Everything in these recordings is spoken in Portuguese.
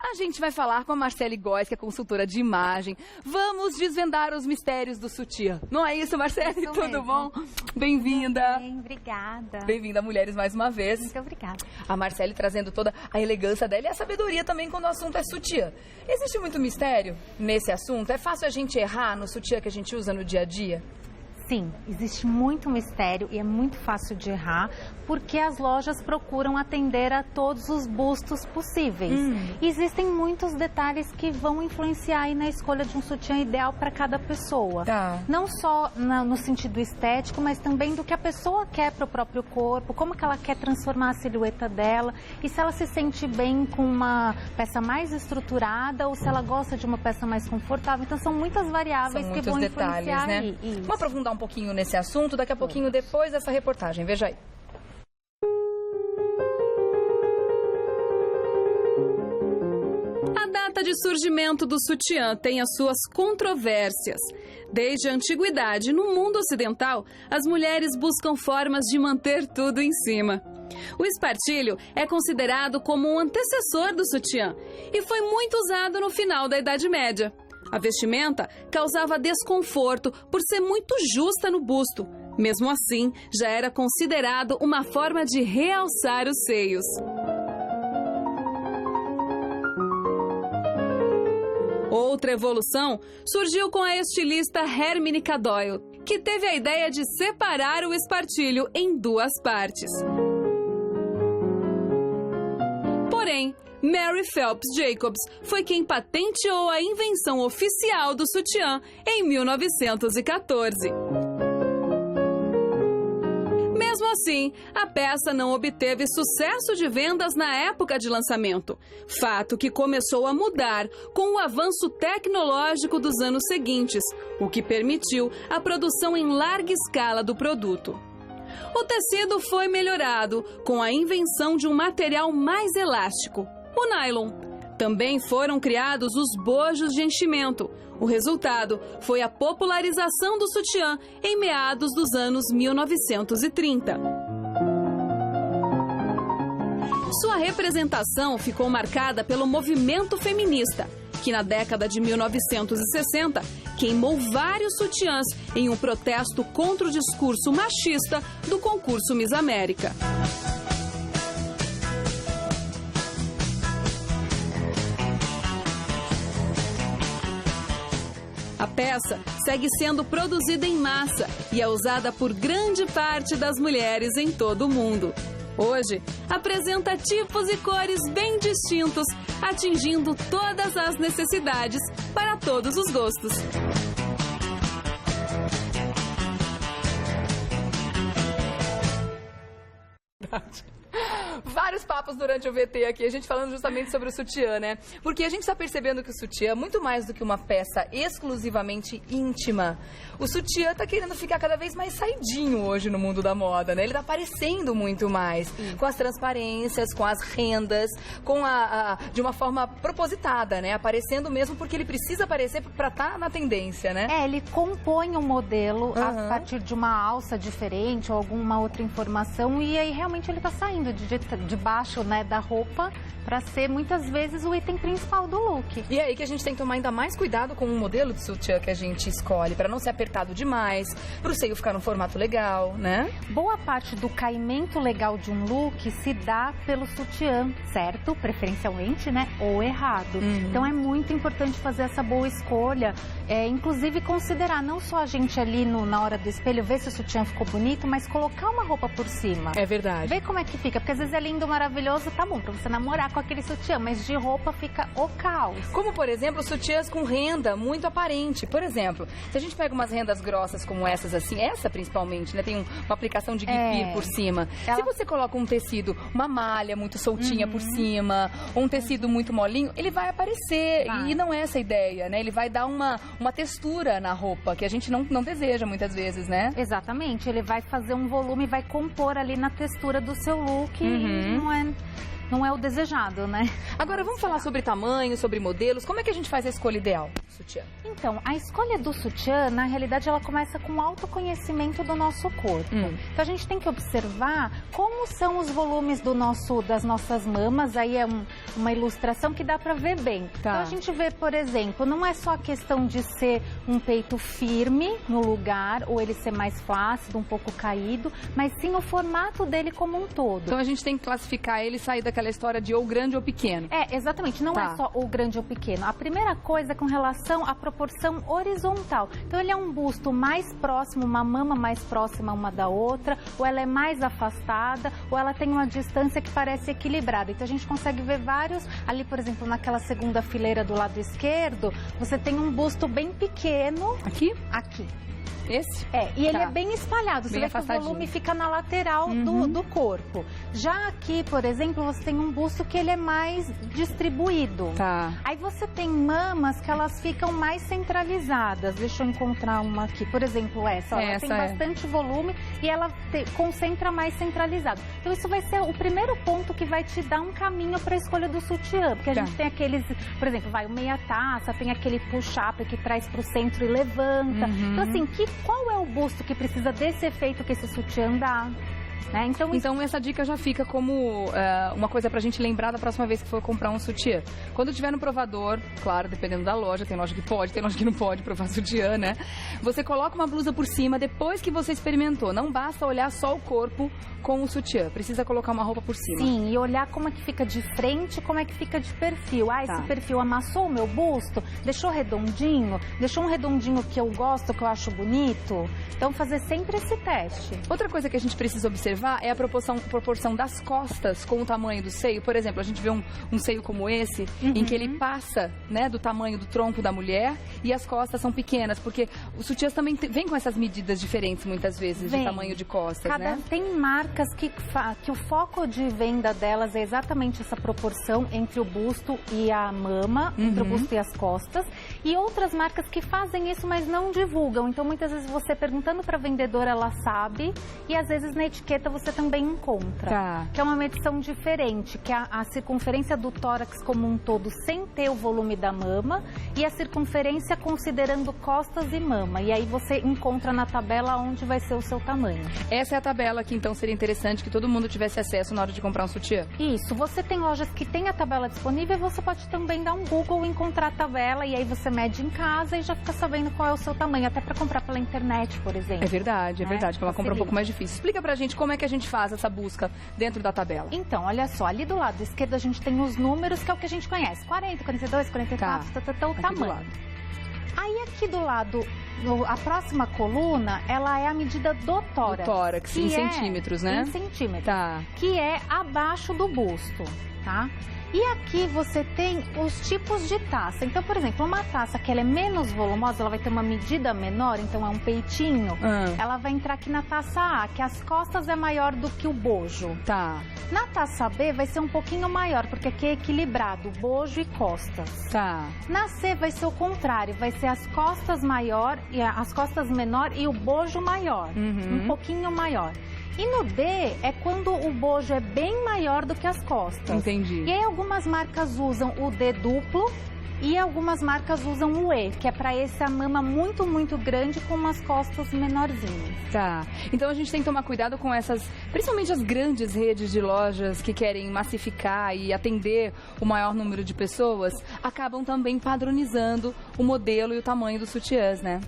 A gente vai falar com a Marcele Góes, que é consultora de imagem. Vamos desvendar os mistérios do sutiã. Não é isso, Marcele? Isso Tudo mesmo. bom? Bem-vinda. Bem, obrigada. Bem-vinda a Mulheres mais uma vez. Muito obrigada. A Marcele trazendo toda a elegância dela e a sabedoria também quando o assunto é sutiã. Existe muito mistério nesse assunto? É fácil a gente errar no sutiã que a gente usa no dia a dia? Sim, existe muito mistério e é muito fácil de errar, porque as lojas procuram atender a todos os bustos possíveis. Existem muitos detalhes que vão influenciar aí na escolha de um sutiã ideal para cada pessoa. Tá. Não só no sentido estético, mas também do que a pessoa quer para o próprio corpo, como que ela quer transformar a silhueta dela e se ela se sente bem com uma peça mais estruturada ou se ela gosta de uma peça mais confortável. Então são muitas variáveis que vão influenciar né? aí. Isso. Vamos aprofundar um pouquinho nesse assunto, daqui a pouquinho depois dessa reportagem. Veja aí. A data de surgimento do sutiã tem as suas controvérsias. Desde a antiguidade, no mundo ocidental, as mulheres buscam formas de manter tudo em cima. O espartilho é considerado como um antecessor do sutiã e foi muito usado no final da Idade Média. A vestimenta causava desconforto por ser muito justa no busto. Mesmo assim, já era considerado uma forma de realçar os seios. Outra evolução surgiu com a estilista Hermine Doyle, que teve a ideia de separar o espartilho em duas partes. Porém, Mary Phelps Jacobs foi quem patenteou a invenção oficial do sutiã em 1914. Mesmo assim, a peça não obteve sucesso de vendas na época de lançamento, fato que começou a mudar com o avanço tecnológico dos anos seguintes, o que permitiu a produção em larga escala do produto. O tecido foi melhorado com a invenção de um material mais elástico, o nylon. Também foram criados os bojos de enchimento. O resultado foi a popularização do sutiã em meados dos anos 1930. Sua representação ficou marcada pelo movimento feminista, que na década de 1960 queimou vários sutiãs em um protesto contra o discurso machista do concurso Miss América. A peça segue sendo produzida em massa e é usada por grande parte das mulheres em todo o mundo. Hoje, apresenta tipos e cores bem distintos, atingindo todas as necessidades para todos os gostos. Vários papos durante o VT aqui, a gente falando justamente sobre o sutiã, né? Porque a gente está percebendo que o sutiã, muito mais do que uma peça exclusivamente íntima, o sutiã está querendo ficar cada vez mais saidinho hoje no mundo da moda, né? Ele está aparecendo muito mais, com as transparências, com as rendas, de uma forma propositada, né? Aparecendo mesmo porque ele precisa aparecer para estar na tendência, né? Ele compõe um modelo a partir de uma alça diferente ou alguma outra informação e aí realmente ele está saindo debaixo, né, da roupa para ser muitas vezes o item principal do look. E é aí que a gente tem que tomar ainda mais cuidado com o modelo de sutiã que a gente escolhe, para não ser apertado demais, para o seio ficar num formato legal, né? Boa parte do caimento legal de um look se dá pelo sutiã, certo? Preferencialmente, né? Ou errado. Então é muito importante fazer essa boa escolha, inclusive considerar não só a gente ali na hora do espelho, ver se o sutiã ficou bonito, mas colocar uma roupa por cima. É verdade. Ver como é que fica, porque às vezes é lindo, maravilhoso, tá bom, pra você namorar com aquele sutiã, mas de roupa fica o caos. Como, por exemplo, sutiãs com renda muito aparente. Por exemplo, se a gente pega umas rendas grossas como essas, assim, essa principalmente, né, tem uma aplicação de guipir por cima. Se você coloca um tecido, uma malha muito soltinha por cima, ou um tecido muito molinho, ele vai aparecer. E não é essa a ideia, né? Ele vai dar uma textura na roupa, que a gente não deseja muitas vezes, né? Exatamente, ele vai fazer um volume, vai compor ali na textura do seu look e não é o desejado, né? Agora vamos falar sobre tamanho, sobre modelos. Como é que a gente faz a escolha ideal do sutiã? Então, a escolha do sutiã, na realidade, ela começa com o autoconhecimento do nosso corpo. Então, a gente tem que observar como são os volumes das nossas mamas. Aí é uma ilustração que dá para ver bem. Tá. Então, a gente vê, por exemplo, não é só a questão de ser um peito firme no lugar, ou ele ser mais flácido, um pouco caído, mas sim o formato dele como um todo. Então, a gente tem que classificar ele e sair daquela história de ou grande ou pequeno. Exatamente. Não é só o grande ou pequeno. A primeira coisa é com relação à proporção horizontal. Então, ele é um busto mais próximo, uma mama mais próxima uma da outra, ou ela é mais afastada, ou ela tem uma distância que parece equilibrada. Então, a gente consegue ver vários, ali, por exemplo, naquela segunda fileira do lado esquerdo, você tem um busto bem pequeno. Aqui? Aqui. Esse? E ele é bem espalhado, você vê que o afastadinho. volume fica na lateral do corpo. Já aqui, por exemplo, você tem um busto que ele é mais distribuído. Tá. Aí você tem mamas que elas ficam mais centralizadas. Deixa eu encontrar uma aqui. Por exemplo, essa. Ó, ela tem bastante volume e ela concentra mais centralizado. Então isso vai ser o primeiro ponto que vai te dar um caminho para a escolha do sutiã. Porque a gente tem aqueles, por exemplo, o meia taça, tem aquele push-up que traz para o centro e levanta. Então assim, qual é o busto que precisa desse efeito que esse sutiã dá? Né? Então essa dica já fica como uma coisa pra gente lembrar da próxima vez que for comprar um sutiã. Quando tiver no provador, claro, dependendo da loja, tem loja que pode, tem loja que não pode provar sutiã, né? Você coloca uma blusa por cima depois que você experimentou. Não basta olhar só o corpo com o sutiã, precisa colocar uma roupa por cima. Sim, e olhar como é que fica de frente, como é que fica de perfil. Esse perfil amassou o meu busto, deixou redondinho, deixou um redondinho que eu gosto, que eu acho bonito. Então fazer sempre esse teste. Outra coisa que a gente precisa observar é a proporção das costas com o tamanho do seio. Por exemplo, a gente vê um seio como esse, em que ele passa, né, do tamanho do tronco da mulher e as costas são pequenas, porque os sutiãs também vêm com essas medidas diferentes muitas vezes, de tamanho de costas, né? Tem marcas que o foco de venda delas é exatamente essa proporção entre o busto e a mama, entre o busto e as costas, e outras marcas que fazem isso, mas não divulgam. Então, muitas vezes você perguntando para a vendedora, ela sabe, e às vezes na etiqueta você também encontra. Que é uma medição diferente, que é a circunferência do tórax como um todo, sem ter o volume da mama, e a circunferência considerando costas e mama. E aí você encontra na tabela onde vai ser o seu tamanho. Essa é a tabela que então seria interessante que todo mundo tivesse acesso na hora de comprar um sutiã. Isso, você tem lojas que tem a tabela disponível, você pode também dar um Google, encontrar a tabela, e aí você mede em casa e já fica sabendo qual é o seu tamanho, até para comprar pela internet, por exemplo. É verdade, que é uma compra um pouco mais difícil. Explica pra gente como é que a gente faz essa busca dentro da tabela. Então, olha só, ali do lado esquerdo a gente tem os números, que é o que a gente conhece, 40, 42, 44, o tamanho. Aí aqui do lado, a próxima coluna, ela é a medida do tórax. Do tórax, em centímetros, né? Em centímetros, que é abaixo do busto, tá? E aqui você tem os tipos de taça. Então, por exemplo, uma taça que ela é menos volumosa, ela vai ter uma medida menor, então é um peitinho, ela vai entrar aqui na taça A, que as costas é maior do que o bojo. Na taça B vai ser um pouquinho maior, porque aqui é equilibrado, bojo e costas. Na C vai ser o contrário, vai ser as costas maior, as costas menor e o bojo maior, um pouquinho maior. E no D é quando o bojo é bem maior do que as costas. Entendi. E aí algumas marcas usam o D duplo e algumas marcas usam o E, que é para essa mama muito, muito grande com umas costas menorzinhas. Então a gente tem que tomar cuidado com essas, principalmente as grandes redes de lojas que querem massificar e atender o maior número de pessoas, acabam também padronizando o modelo e o tamanho dos sutiãs, né?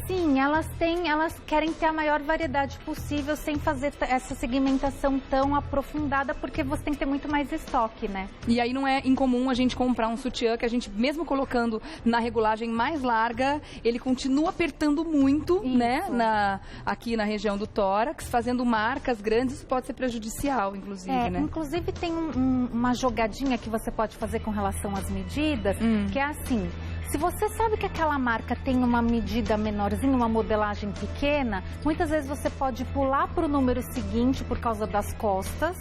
Sim, elas querem ter a maior variedade possível sem fazer essa segmentação tão aprofundada, porque você tem que ter muito mais estoque, né? E aí não é incomum a gente comprar um sutiã que a gente, mesmo colocando na regulagem mais larga, ele continua apertando muito, né? Aqui na região do tórax, fazendo marcas grandes, isso pode ser prejudicial, inclusive, né? Inclusive tem uma jogadinha que você pode fazer com relação às medidas, que é assim, Se você sabe que aquela marca tem uma medida menorzinha, uma modelagem pequena, muitas vezes você pode pular para o número seguinte por causa das costas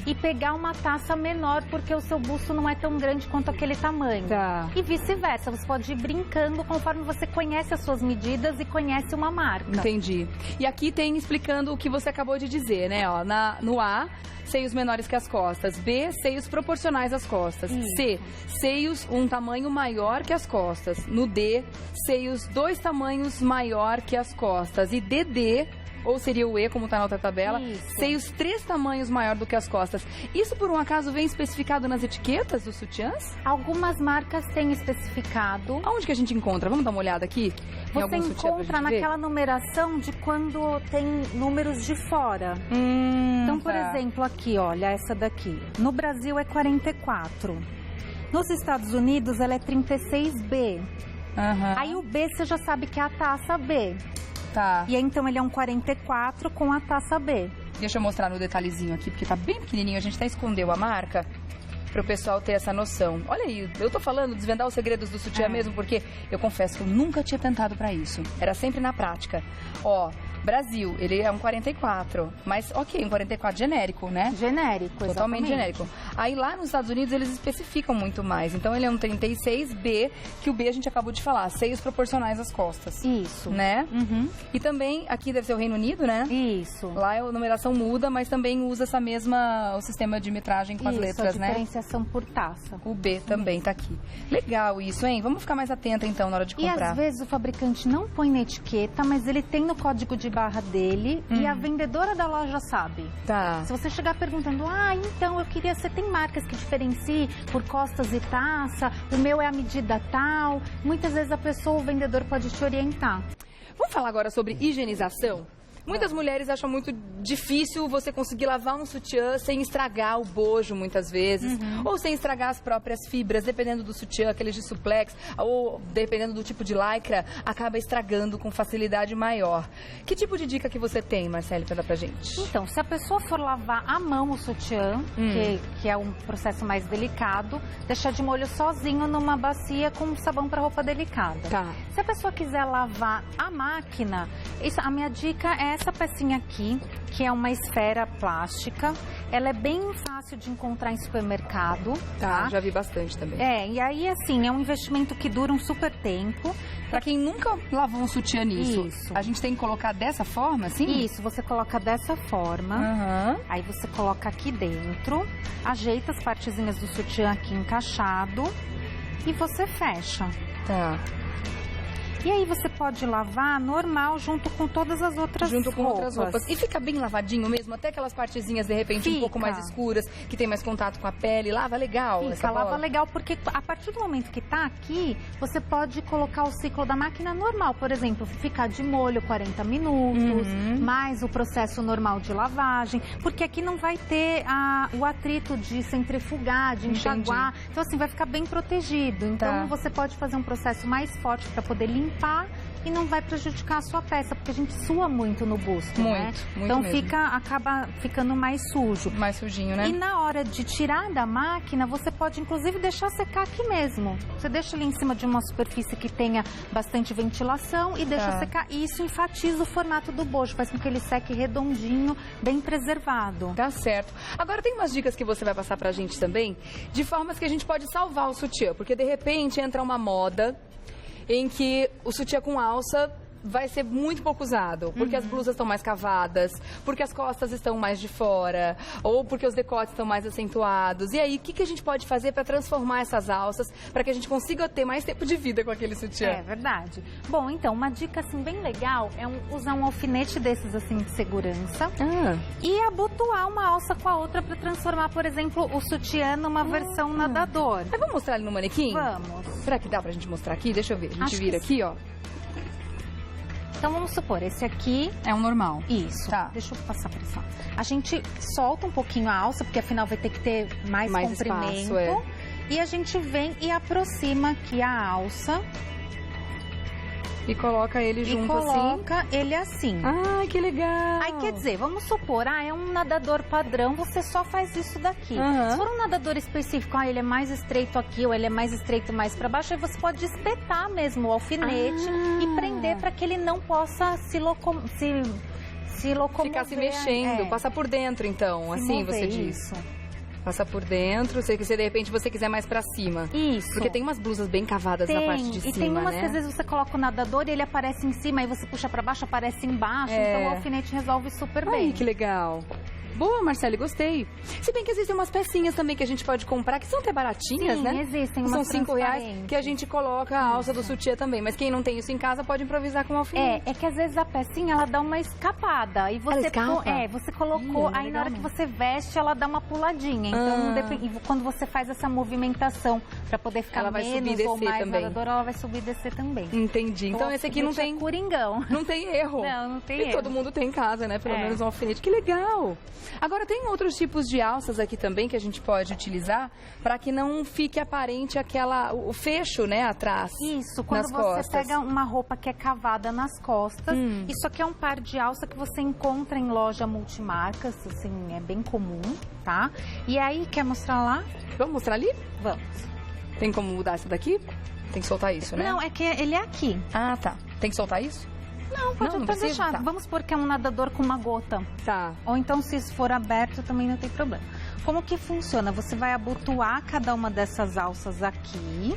e pegar uma taça menor porque o seu busto não é tão grande quanto aquele tamanho. Tá. E vice-versa, você pode ir brincando conforme você conhece as suas medidas e conhece uma marca. Entendi. E aqui tem explicando o que você acabou de dizer, né? Ó, no A, seios menores que as costas. B, seios proporcionais às costas. C, seios um tamanho maior que as costas. No D, seios 2 tamanhos maior que as costas. E DD, ou seria o E, como está na outra tabela, seios 3 tamanhos maior do que as costas. Isso, por um acaso, vem especificado nas etiquetas dos sutiãs? Algumas marcas têm especificado. Aonde que a gente encontra? Vamos dar uma olhada aqui? Você encontra naquela numeração de quando tem números de fora. Então, por exemplo, aqui, olha, essa daqui. No Brasil é 44. Nos Estados Unidos ela é 36B. Aí o B você já sabe que é a taça B. Tá. E aí, então ele é um 44 com a taça B. Deixa eu mostrar no detalhezinho aqui, porque tá bem pequenininho. A gente até escondeu a marca para o pessoal ter essa noção. Olha aí, eu tô falando desvendar os segredos do sutiã mesmo, porque eu confesso que eu nunca tinha tentado para isso. Era sempre na prática. Ó, Brasil, ele é um 44, mas ok, um 44 genérico, né? Genérico, totalmente exatamente. genérico. Aí lá nos Estados Unidos eles especificam muito mais. Então ele é um 36B, que o B a gente acabou de falar, seios proporcionais às costas. Isso. Né? E também, aqui deve ser o Reino Unido, né? Isso. Lá a numeração muda, mas também usa essa mesma, o sistema de metragem com as letras, a né? diferenciação por taça. O B também tá aqui. Legal isso, hein? Vamos ficar mais atenta então na hora de comprar. E às vezes o fabricante não põe na etiqueta, mas ele tem no código de barra dele e a vendedora da loja sabe. Tá. Se você chegar perguntando, então eu queria, você tem marcas que diferenciem por costas e taça, o meu é a medida tal, muitas vezes a pessoa, o vendedor pode te orientar. Vamos falar agora sobre higienização? Muitas mulheres acham muito difícil você conseguir lavar um sutiã sem estragar o bojo, muitas vezes. Ou sem estragar as próprias fibras, dependendo do sutiã, aqueles de suplex, ou dependendo do tipo de lycra, acaba estragando com facilidade maior. Que tipo de dica que você tem, Marcele, para dar pra gente? Então, se a pessoa for lavar à mão o sutiã, que é um processo mais delicado, deixar de molho sozinho numa bacia com sabão para roupa delicada. Tá. Se a pessoa quiser lavar a máquina, a minha dica é essa pecinha aqui, que é uma esfera plástica. Ela é bem fácil de encontrar em supermercado. Tá? Já vi bastante também. E aí, assim, é um investimento que dura um super tempo. Pra quem nunca lavou um sutiã nisso, a gente tem que colocar dessa forma, assim? Isso, você coloca dessa forma. Aí você coloca aqui dentro, ajeita as partezinhas do sutiã aqui encaixado e você fecha. Tá. E aí você pode lavar normal junto com todas as outras roupas. Junto com outras roupas. E fica bem lavadinho mesmo? Até aquelas partezinhas, de repente, um pouco mais escuras, que tem mais contato com a pele. Lava legal essa bola? Lava legal, porque a partir do momento que tá aqui, você pode colocar o ciclo da máquina normal. Por exemplo, ficar de molho 40 minutos, mais o processo normal de lavagem. Porque aqui não vai ter o atrito de centrifugar, de enxaguar. Então, assim, vai ficar bem protegido. Então, você pode fazer um processo mais forte para poder limpar e não vai prejudicar a sua peça, porque a gente sua muito no busto, né? Então acaba ficando mais sujo. Mais sujinho, né? E na hora de tirar da máquina, você pode inclusive deixar secar aqui mesmo. Você deixa ele em cima de uma superfície que tenha bastante ventilação e deixa secar. E isso enfatiza o formato do bojo, faz com que ele seque redondinho, bem preservado. Tá certo. Agora tem umas dicas que você vai passar pra gente também, de formas que a gente pode salvar o sutiã, porque de repente entra uma moda em que o sutiã com alça vai ser muito pouco usado, porque as blusas estão mais cavadas, porque as costas estão mais de fora, ou porque os decotes estão mais acentuados. E aí, o que a gente pode fazer para transformar essas alças, para que a gente consiga ter mais tempo de vida com aquele sutiã? É verdade. Bom, então, uma dica assim bem legal é usar um alfinete desses assim de segurança e abotoar uma alça com a outra para transformar, por exemplo, o sutiã numa versão nadador. Mas vamos mostrar ali no manequim? Vamos. Será que dá pra gente mostrar aqui? Deixa eu ver. A gente vira aqui, ó. Então, vamos supor, esse aqui é um normal. Isso. Tá. Deixa eu passar a pressão. A gente solta um pouquinho a alça, porque afinal vai ter que ter mais comprimento. Espaço, E a gente vem e aproxima aqui a alça. E coloca ele junto assim. Coloca ele assim. Ai, que legal. Aí quer dizer, vamos supor, é um nadador padrão, você só faz isso daqui. Se for um nadador específico, ele é mais estreito aqui ou ele é mais estreito mais para baixo, aí você pode espetar mesmo o alfinete e prender para que ele não possa se locomover. Ficar se mexendo, passa por dentro então, assim você diz. Isso. Passa por dentro, se de repente você quiser mais pra cima. Isso. Porque tem umas blusas bem cavadas na parte de cima, e tem umas né? que às vezes você coloca o nadador e ele aparece em cima, aí você puxa pra baixo, aparece embaixo, então o alfinete resolve super bem. Ai, que legal. Boa, Marcele, gostei. Se bem que existem umas pecinhas também que a gente pode comprar, que são até baratinhas, né? Existem São umas R$5 que a gente coloca a alça do sutiã também. Mas quem não tem isso em casa pode improvisar com alfinete. É que às vezes a pecinha, ela dá uma escapada. E você, você colocou, aí na hora que você veste, ela dá uma puladinha. Então, quando você faz essa movimentação pra poder ficar ela vai subir e menos ou descer mais também. nadadora, ela vai subir e descer também. Entendi. Então esse aqui não tem... coringão. Não tem erro. Não tem erro. E todo mundo tem em casa, né? Pelo menos um alfinete. Que legal! Agora, tem outros tipos de alças aqui também que a gente pode utilizar para que não fique aparente o fecho, né, atrás. Isso, quando nas você costas. pega uma roupa que é cavada nas costas, isso aqui é um par de alça que você encontra em loja multimarcas, assim, é bem comum, tá? E aí, quer mostrar lá? Vamos mostrar ali? Vamos. Tem como mudar essa daqui? Tem que soltar isso, né? Não, é que ele é aqui. Ah, tá. Tem que soltar isso? Não, pode não até precisa? deixar. Tá. Vamos supor que é um nadador com uma gota. Tá. Ou então, se isso for aberto, também não tem problema. Como que funciona? Você vai abotoar cada uma dessas alças aqui.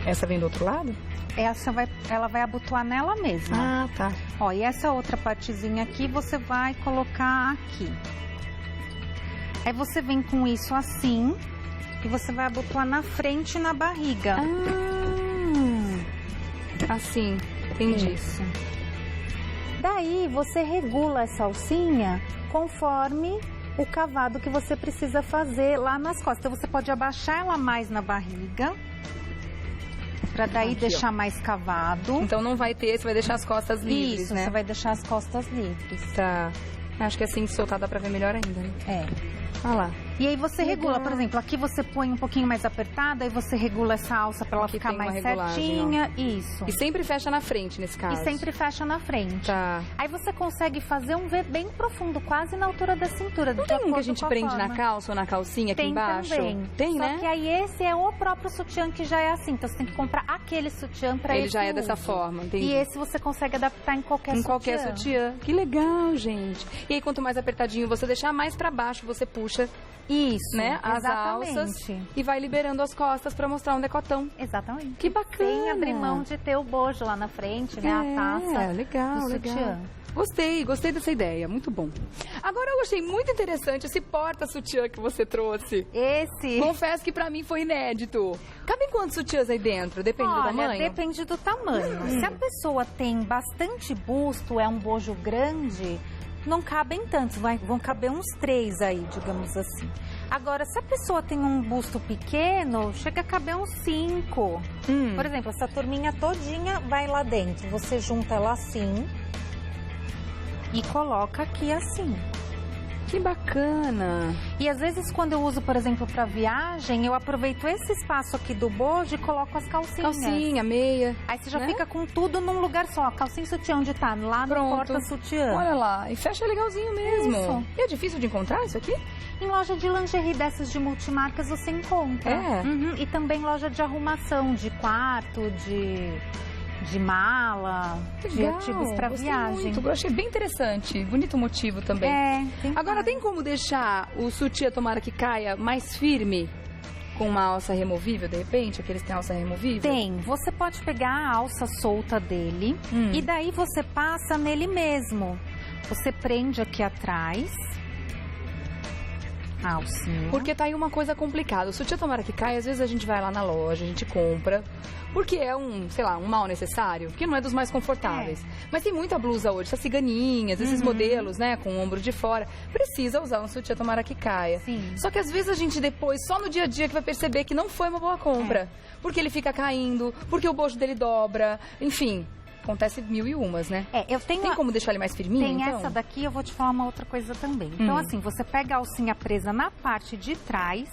Essa vem do outro lado? Ela vai abotoar nela mesma. Ah, tá. Ó, e essa outra partezinha aqui, você vai colocar aqui. Aí você vem com isso assim, e você vai abotoar na frente e na barriga. Assim, entendi. Isso. Daí você regula essa alcinha conforme o cavado que você precisa fazer lá nas costas. Então você pode abaixar ela mais na barriga, pra daí aqui, deixar mais cavado. Então não vai ter, você vai deixar as costas livres, Isso, né? você vai deixar as costas livres. Tá. Acho que assim, soltar dá pra ver melhor ainda, né? É. Olha lá. E aí você regula, por exemplo, aqui você põe um pouquinho mais apertada, aí você regula essa alça pra ela Aqui ficar tem uma mais regulagem, certinha. Isso. E sempre fecha na frente, nesse caso. E sempre fecha na frente. Tá. Aí você consegue fazer um V bem profundo, quase na altura da cintura. Não tem um que a gente prende na calça ou na calcinha aqui embaixo? Tem, né? Só que aí esse é o próprio sutiã que já é assim. Então você tem que comprar aquele sutiã pra Ele esse já é dessa uso. forma, entendi. E esse você consegue adaptar em qualquer sutiã. Em qualquer sutiã. Que legal, gente. E aí, quanto mais apertadinho você deixar, mais pra baixo você puxa, isso, né, as exatamente. alças e vai liberando as costas pra mostrar um decotão. Exatamente. Que bacana. Sem abrir mão de ter o bojo lá na frente, né, a taça. Legal, do legal. sutiã. Gostei dessa ideia, muito bom. Agora eu achei muito interessante esse porta-sutiã que você trouxe. Esse... Confesso que pra mim foi inédito. Cabem quantos sutiãs aí dentro? Depende do tamanho? Depende do tamanho. Se a pessoa tem bastante busto, é um bojo grande, não cabem tantos, vão caber uns 3 aí, digamos assim. Agora, se a pessoa tem um busto pequeno, chega a caber uns 5. Por exemplo, essa turminha todinha vai lá dentro. Você junta ela assim e coloca aqui assim. Que bacana! E às vezes quando eu uso, por exemplo, para viagem, eu aproveito esse espaço aqui do bojo e coloco as calcinhas. Calcinha, meia. Aí você já né? fica com tudo num lugar só. Calcinha e sutiã, onde tá? Lá no Pronto. porta-sutiã. Olha lá, e fecha legalzinho mesmo. Isso. E é difícil de encontrar isso aqui? Em loja de lingerie dessas de multimarcas você encontra. É? E também loja de arrumação, de quarto, de mala, de artigos para viagem. Muito. Eu achei bem interessante. Bonito motivo também. Agora, tem como deixar o sutiã, tomara que caia, mais firme? Com uma alça removível, de repente? Aqueles que têm alça removível? Tem. Você pode pegar a alça solta dele e daí você passa nele mesmo. Você prende aqui atrás a alcinha. Porque tá aí uma coisa complicada. O sutiã, tomara que caia, às vezes a gente vai lá na loja, a gente compra, porque é um mal necessário, porque não é dos mais confortáveis. Mas tem muita blusa hoje, essas ciganinhas, esses modelos, né, com o ombro de fora. Precisa usar um sutiã, tomara que caia. Sim. Só que às vezes a gente depois, só no dia a dia, que vai perceber que não foi uma boa compra. Porque ele fica caindo, porque o bojo dele dobra, enfim... Acontece 1001, né? Eu tenho Tem como deixar ele mais firminho, Tem então? essa daqui, eu vou te falar uma outra coisa também. Então, assim, você pega a alcinha presa na parte de trás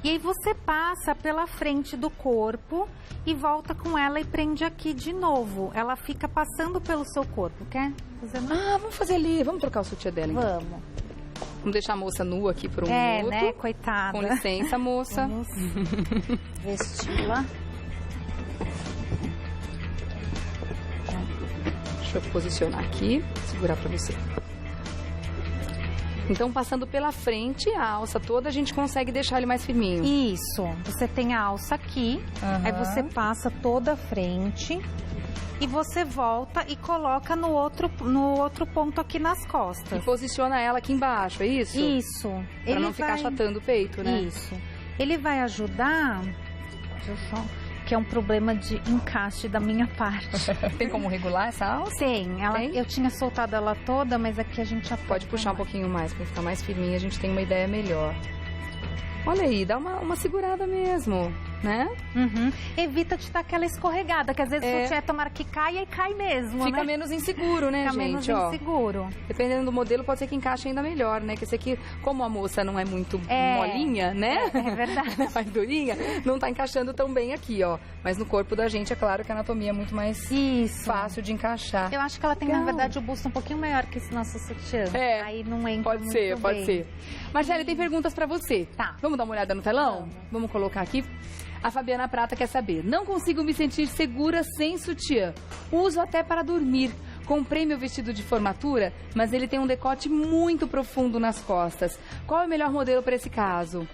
E aí você passa pela frente do corpo e volta com ela e prende aqui de novo. Ela fica passando pelo seu corpo, quer fazer? Vamos fazer ali, vamos trocar o sutiã dela, então. Vamos. Vamos deixar a moça nua aqui por um minuto. Né, coitada. Com licença, moça. Vamos vesti-la. Deixa eu posicionar aqui, segurar pra você. Então, passando pela frente, a alça toda, a gente consegue deixar ele mais firminho. Isso. Você tem a alça aqui, aí você passa toda a frente e você volta e coloca no outro ponto aqui nas costas. E posiciona ela aqui embaixo, é isso? Isso. Pra não ficar achatando o peito, né? Isso. Ele vai ajudar... Deixa eu só... Que é um problema de encaixe da minha parte. Tem como regular essa alça? Tem. Tem? Eu tinha soltado ela toda, mas aqui a gente já pode puxar um pouquinho mais, pra ficar mais firminha, a gente tem uma ideia melhor. Olha aí, dá uma segurada mesmo, né? Evita de dar aquela escorregada, que às vezes o sutiã tomara que caia e cai mesmo, Fica né? menos inseguro, né, Fica gente? menos inseguro. Dependendo do modelo, pode ser que encaixe ainda melhor, né? Que esse aqui, como a moça não é muito molinha, né? É verdade. Mais durinha, não tá encaixando tão bem aqui, ó. Mas no corpo da gente, é claro que a anatomia é muito mais fácil de encaixar. Eu acho que ela tem, na verdade, o busto um pouquinho maior que esse nosso sutiã. Aí não entra Pode ser, muito pode bem. ser. Marcele, tem perguntas pra você. Tá. Vamos dar uma olhada no telão? Vamos colocar aqui. A Fabiana Prata quer saber. Não consigo me sentir segura sem sutiã. Uso até para dormir. Comprei meu vestido de formatura, mas ele tem um decote muito profundo nas costas. Qual é o melhor modelo para esse caso?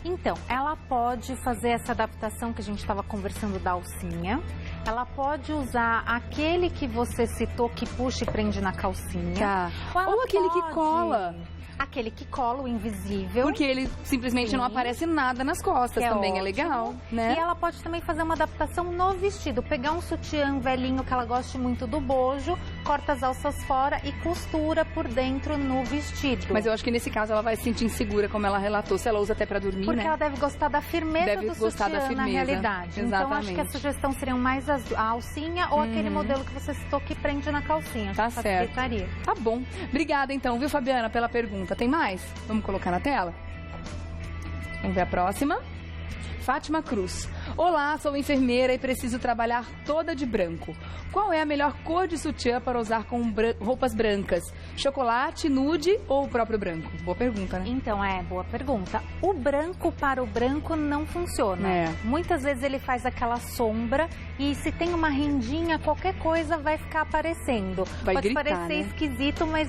Então, ela pode fazer essa adaptação que a gente estava conversando da alcinha. Ela pode usar aquele que você citou, que puxa e prende na calcinha. Tá. Ou aquele que cola. Aquele que cola, o invisível. Porque ele simplesmente não aparece nada nas costas, Que também ótimo. é legal, né? E ela pode também fazer uma adaptação no vestido. Pegar um sutiã velhinho que ela goste muito do bojo, corta as alças fora e costura por dentro no vestido. Mas eu acho que nesse caso ela vai se sentir insegura, como ela relatou. Se ela usa até pra dormir, Porque né? ela deve gostar da firmeza Deve do gostar sutiã da firmeza. na realidade. Então, Exatamente. acho que a sugestão seriam mais a alcinha ou aquele modelo que você citou que prende na calcinha. Tá Acho que certo. facilitaria. Tá bom. Obrigada então, viu, Fabiana, pela pergunta. Tem mais? Vamos colocar na tela? Vamos ver a próxima. Fátima Cruz. Olá, sou enfermeira e preciso trabalhar toda de branco. Qual é a melhor cor de sutiã para usar com roupas brancas? Chocolate, nude ou o próprio branco? Boa pergunta, né? Então, boa pergunta. O branco para o branco não funciona. Muitas vezes ele faz aquela sombra e se tem uma rendinha, qualquer coisa vai ficar aparecendo. Vai Pode gritar, parecer né? esquisito, mas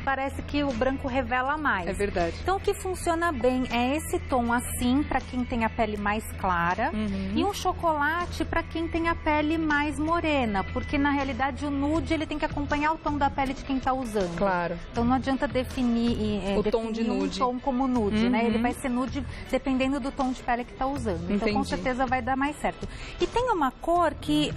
parece que o branco revela mais. É verdade. Então, o que funciona bem é esse tom assim, para quem tem a pele mais clara, e um chocolate para quem tem a pele mais morena, porque na realidade o nude ele tem que acompanhar o tom da pele de quem está usando. Claro. Então não adianta definir O tom de nude. um tom como nude, né? Ele vai ser nude dependendo do tom de pele que está usando. Então com Entendi. certeza vai dar mais certo. E tem uma cor que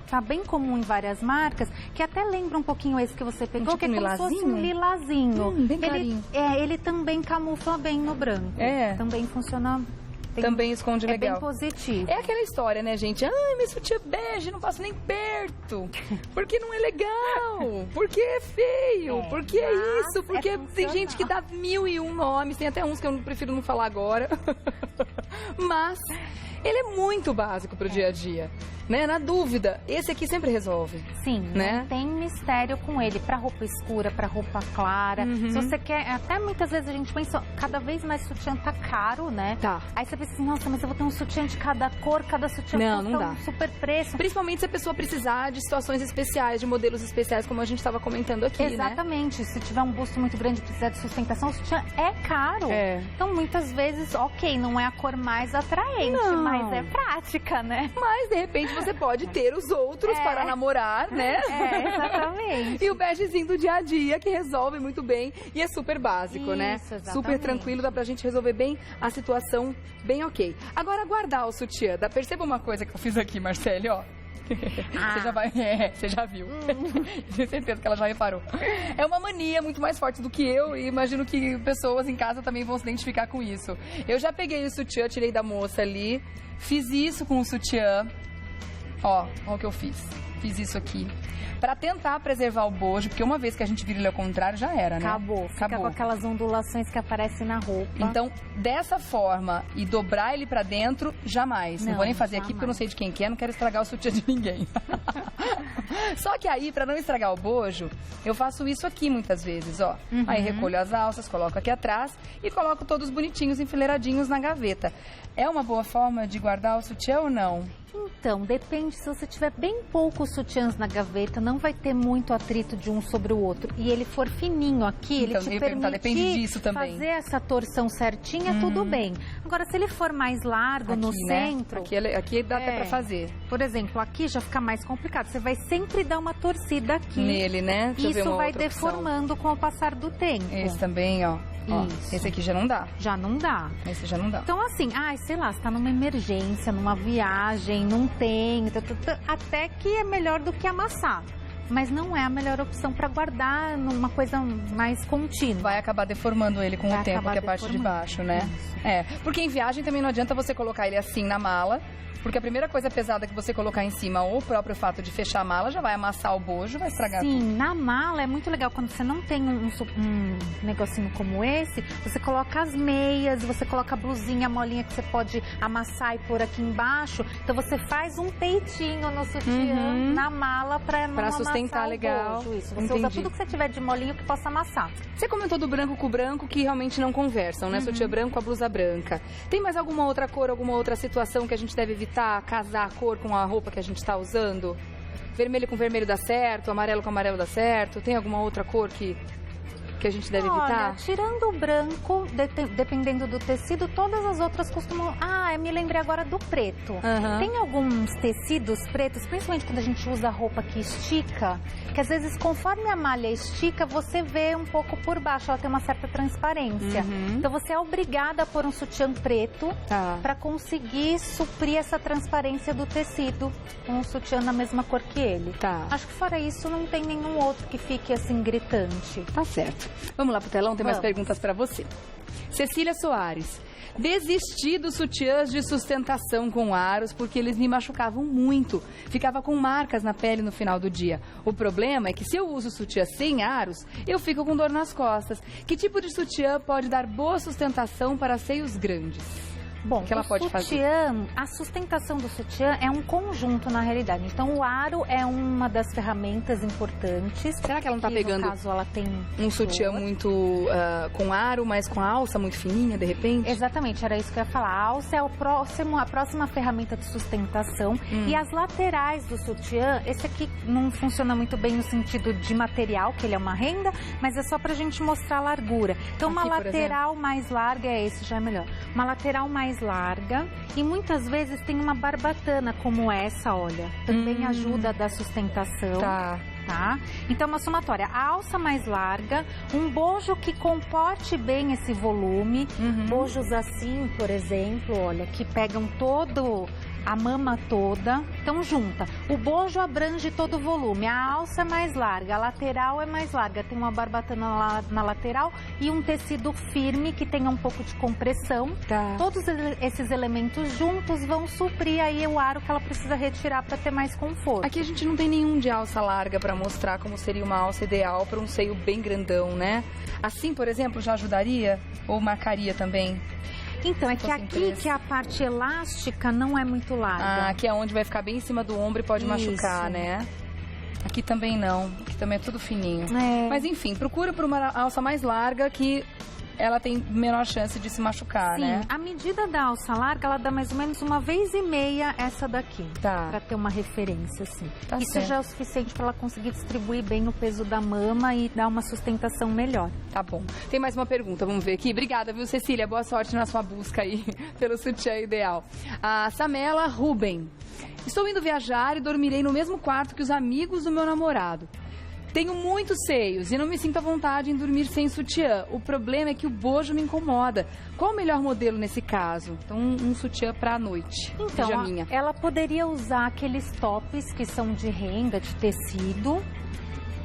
está bem comum em várias marcas, que até lembra um pouquinho esse que você pegou, Tipo que é como se fosse um lilazinho. Bem clarinho. Ele também camufla bem no branco. Também funciona. Também esconde legal. É bem positivo. É aquela história, né, gente? Ai, meu sutiã bege, não passo nem perto. Porque não é legal. Porque é feio. Porque é isso. Porque tem gente que dá 1001 nomes. Tem até uns que eu prefiro não falar agora. Mas ele é muito básico pro dia a dia. Né? Na dúvida, esse aqui sempre resolve. Sim, né? Não tem mistério com ele. Pra roupa escura, pra roupa clara. Se você quer, até muitas vezes a gente pensa, cada vez mais sutiã tá caro, né? Tá. Aí você pensa assim, nossa, mas eu vou ter um sutiã de cada cor, cada sutiã Não custa dá. um super preço. Principalmente se a pessoa precisar de situações especiais, de modelos especiais, como a gente estava comentando aqui, né? Exatamente. Se tiver um busto muito grande e precisar de sustentação, o sutiã é caro. Então, muitas vezes, ok, não é a cor mais atraente, mas é prática, né? Mas, de repente, você pode ter os outros para namorar, né? Exatamente. E o begezinho do dia a dia, que resolve muito bem e é super básico, né? Exatamente. Super tranquilo, dá pra gente resolver bem a situação, bem ok. Agora, guardar o sutiã. Perceba uma coisa que eu fiz aqui, Marcele, ó. Você já vai... você já viu. Tenho certeza que ela já reparou. É uma mania muito mais forte do que eu e imagino que pessoas em casa também vão se identificar com isso. Eu já peguei o sutiã, tirei da moça ali, fiz isso com o sutiã. Ó o que eu fiz. Fiz isso aqui. Pra tentar preservar o bojo, porque uma vez que a gente vira ele ao contrário, já era, né? Acabou. Fica com aquelas ondulações que aparecem na roupa. Então, dessa forma, e dobrar ele pra dentro, jamais. Não vou nem fazer jamais. aqui, porque eu não sei de quem que é, não quero estragar o sutiã de ninguém. Só que aí, pra não estragar o bojo, eu faço isso aqui muitas vezes, ó. Aí recolho as alças, coloco aqui atrás e coloco todos bonitinhos, enfileiradinhos na gaveta. É uma boa forma de guardar o sutiã ou não? Então, depende. Se você tiver bem poucos sutiãs na gaveta, não vai ter muito atrito de um sobre o outro. E ele for fininho aqui, Então, ele te depende disso também. fazer essa torção certinha, tudo bem. Agora, se ele for mais largo Aqui, no né? centro... Aqui dá até pra fazer. Por exemplo, aqui já fica mais complicado. Você vai sempre dar uma torcida aqui. Nele, né? Deixa eu ver Isso uma vai outra opção. deformando com o passar do tempo. Esse também, ó. Ó, Isso. esse aqui já não dá. Já não dá. Esse já não dá. Então, assim, sei lá, você tá numa emergência, numa viagem, não tem, até que é melhor do que amassar. Mas não é a melhor opção para guardar numa coisa mais contínua. Vai acabar deformando ele com o tempo, que é a parte de baixo, né? Isso. Porque em viagem também não adianta você colocar ele assim na mala, porque a primeira coisa pesada que você colocar em cima, ou o próprio fato de fechar a mala, já vai amassar o bojo, vai estragar tudo. Sim, na mala é muito legal. Quando você não tem um negocinho como esse, você coloca as meias, você coloca a blusinha, a molinha que você pode amassar e pôr aqui embaixo. Então você faz um peitinho no sutiã na mala para não amassar sustentar o legal. bojo. Isso. Você Entendi. usa tudo que você tiver de molinho que possa amassar. Você comentou do branco com o branco que realmente não conversam, né? Sutiã branco com a blusa branca. Tem mais alguma outra cor, alguma outra situação que a gente deve evitar? Casar a cor com a roupa que a gente está usando? Vermelho com vermelho dá certo? Amarelo com amarelo dá certo? Tem alguma outra cor que a gente deve evitar? Olha, tirando o branco, dependendo do tecido, todas as outras costumam... eu me lembrei agora do preto. Tem alguns tecidos pretos, principalmente quando a gente usa roupa que estica, que às vezes conforme a malha estica, você vê um pouco por baixo, ela tem uma certa transparência. Então você é obrigada a pôr um sutiã preto para conseguir suprir essa transparência do tecido com um sutiã na mesma cor que ele. Acho que fora isso não tem nenhum outro que fique assim gritante. Tá certo. Vamos lá pro telão, tem mais perguntas para você. Cecília Soares. Desisti dos sutiãs de sustentação com aros porque eles me machucavam muito. Ficava com marcas na pele no final do dia. O problema é que se eu uso sutiã sem aros, eu fico com dor nas costas. Que tipo de sutiã pode dar boa sustentação para seios grandes? Bom, que ela pode fazer? A sustentação do sutiã é um conjunto na realidade. Então o aro é uma das ferramentas importantes. Será que ela não está pegando no caso, ela tem um sutiã muito com aro, mas com a alça muito fininha, de repente? Exatamente, era isso que eu ia falar. A alça é a próxima ferramenta de sustentação. E as laterais do sutiã, esse aqui não funciona muito bem no sentido de material, que ele é uma renda, mas é só pra gente mostrar a largura. Então aqui, uma lateral mais larga, esse já é melhor. Uma lateral mais larga e muitas vezes tem uma barbatana como essa, olha, também ajuda a dar sustentação. Tá? Então, uma somatória. A alça mais larga, um bojo que comporte bem esse volume. Bojos assim, por exemplo, olha, que pegam a mama toda. Então, junta. O bojo abrange todo o volume. A alça é mais larga, a lateral é mais larga. Tem uma barbatana na lateral e um tecido firme que tenha um pouco de compressão. Todos esses elementos juntos vão suprir aí o aro que ela precisa retirar para ter mais conforto. Aqui a gente não tem nenhum de alça larga para mostrar como seria uma alça ideal para um seio bem grandão, né? Assim, por exemplo, já ajudaria ou marcaria também? Então, é que aqui que a parte elástica não é muito larga. Aqui é onde vai ficar bem em cima do ombro e pode machucar, né? Aqui também não, aqui também é tudo fininho. Mas enfim, procura por uma alça mais larga que ela tem menor chance de se machucar, né? Sim, a medida da alça larga, ela dá mais ou menos 1,5 vezes essa daqui. Pra ter uma referência, assim. Isso já é o suficiente para ela conseguir distribuir bem o peso da mama e dar uma sustentação melhor. Tá bom. Tem mais uma pergunta, vamos ver aqui. Obrigada, viu, Cecília? Boa sorte na sua busca aí pelo sutiã ideal. A Samela Ruben. Estou indo viajar e dormirei no mesmo quarto que os amigos do meu namorado. Tenho muitos seios e não me sinto à vontade em dormir sem sutiã. O problema é que o bojo me incomoda. Qual o melhor modelo nesse caso? Então, um sutiã pra noite. Então, ela poderia usar aqueles tops que são de renda, de tecido.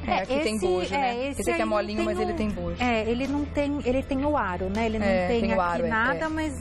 Aqui tem bojo, né? Esse aqui é molinho, mas ele tem bojo. Ele não tem, ele tem o aro, né? Ele não tem aqui aro, nada, mas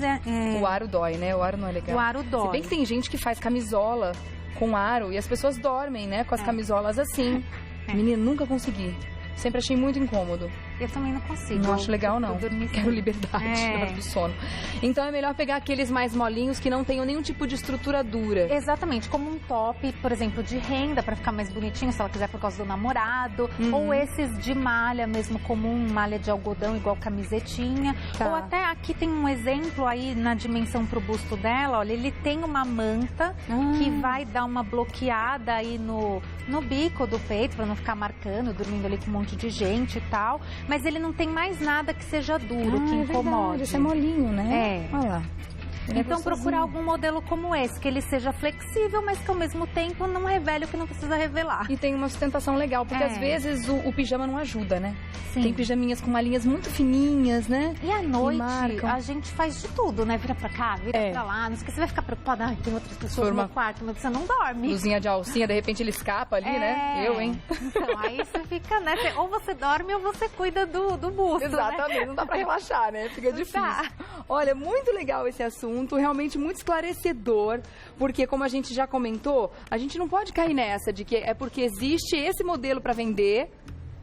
O aro dói, né? O aro não é legal. O aro dói. Se bem que tem gente que faz camisola com aro e as pessoas dormem, né, com as camisolas assim. Menina, nunca consegui. Sempre achei muito incômodo. Eu também não consigo. Não acho legal, não. Quero liberdade na hora do sono. Então é melhor pegar aqueles mais molinhos que não tenham nenhum tipo de estrutura dura. Exatamente, como um top, por exemplo, de renda, para ficar mais bonitinho, se ela quiser por causa do namorado. Ou esses de malha mesmo, comum, malha de algodão, igual camisetinha. Tá. Ou até aqui tem um exemplo aí na dimensão pro busto dela, olha, ele tem uma manta que vai dar uma bloqueada aí no bico do peito, para não ficar marcando, dormindo ali com um monte de gente e tal. Mas ele não tem mais nada que seja duro, que incomode. Esse é molinho, né? É. Olha lá. Então procurar algum modelo como esse, que ele seja flexível, mas que ao mesmo tempo não revele o que não precisa revelar. E tem uma sustentação legal, porque às vezes o pijama não ajuda, né? Sim. Tem pijaminhas com malinhas muito fininhas, né? E à noite marcam. a gente faz de tudo, né? Vira pra cá, vira pra lá. Não sei o que, você vai ficar preocupada, ai, tem outras pessoas no quarto, mas você não dorme. Luzinha de alcinha, de repente ele escapa ali, né? Eu, hein? Então, aí você fica, né? Ou você dorme ou você cuida do busto, Exatamente, né? Não dá pra relaxar, né? Fica difícil. Tá. Olha, muito legal esse assunto, realmente muito esclarecedor, porque como a gente já comentou, a gente não pode cair nessa de que é porque existe esse modelo para vender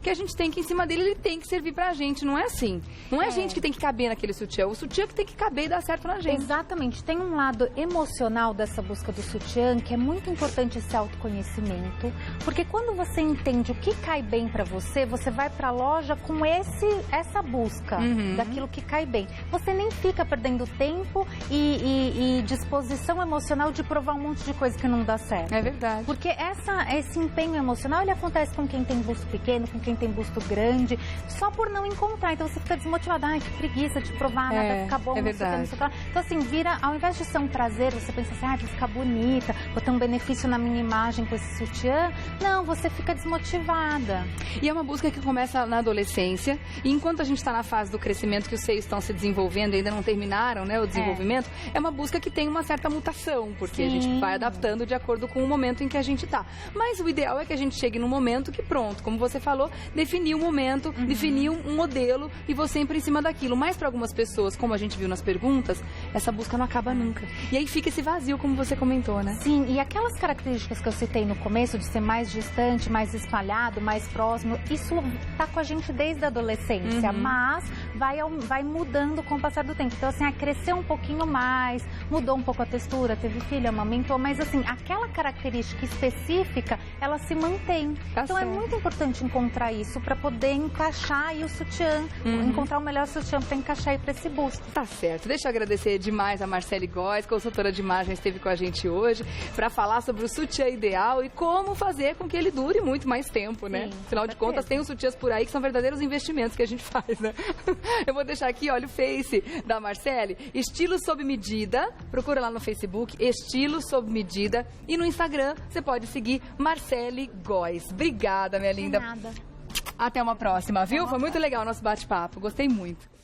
que a gente tem que, em cima dele, ele tem que servir pra gente, não é assim. Não é a gente que tem que caber naquele sutiã, o sutiã que tem que caber e dar certo na gente. Exatamente. Tem um lado emocional dessa busca do sutiã, que é muito importante esse autoconhecimento, porque quando você entende o que cai bem pra você, você vai pra loja com essa busca daquilo que cai bem. Você nem fica perdendo tempo e disposição emocional de provar um monte de coisa que não dá certo. É verdade. Porque esse empenho emocional, ele acontece com quem tem busto pequeno, com quem tem busto grande, só por não encontrar. Então você fica desmotivada, ai, que preguiça de provar, nada vai ficar bom, é verdade. não sei o que. Então assim, vira, ao invés de ser um prazer, você pensa assim, ai, vou ficar bonita, vou ter um benefício na minha imagem com esse sutiã. Não, você fica desmotivada. E é uma busca que começa na adolescência, e enquanto a gente está na fase do crescimento, que os seios estão se desenvolvendo e ainda não terminaram, né, o desenvolvimento, é uma busca que tem uma certa mutação, porque a gente vai adaptando de acordo com o momento em que a gente está. Mas o ideal é que a gente chegue num momento que pronto, como você falou, definir um momento, definir um modelo e você sempre em cima daquilo. Mas para algumas pessoas, como a gente viu nas perguntas, essa busca não acaba nunca. E aí fica esse vazio, como você comentou, né? Sim, e aquelas características que eu citei no começo, de ser mais distante, mais espalhado, mais próximo, isso tá com a gente desde a adolescência, mas vai mudando com o passar do tempo. Então, assim, cresceu um pouquinho mais, mudou um pouco a textura, teve filho, amamentou, mas assim, aquela característica específica, ela se mantém. Então, é muito importante encontrar isso para poder encaixar aí o sutiã, encontrar o melhor sutiã para encaixar aí para esse busto. Tá certo. Deixa eu agradecer demais a Marcele Góes, consultora de imagem, esteve com a gente hoje para falar sobre o sutiã ideal e como fazer com que ele dure muito mais tempo, né? Sim, afinal de contas, tem os sutiãs por aí que são verdadeiros investimentos que a gente faz, né? Eu vou deixar aqui, olha, o Face da Marcele, Estilo Sob Medida. Procura lá no Facebook, Estilo Sob Medida. E no Instagram, você pode seguir Marcele Góes. Obrigada, minha linda. Nada. Até uma próxima, viu? Foi muito legal o nosso bate-papo. Gostei muito.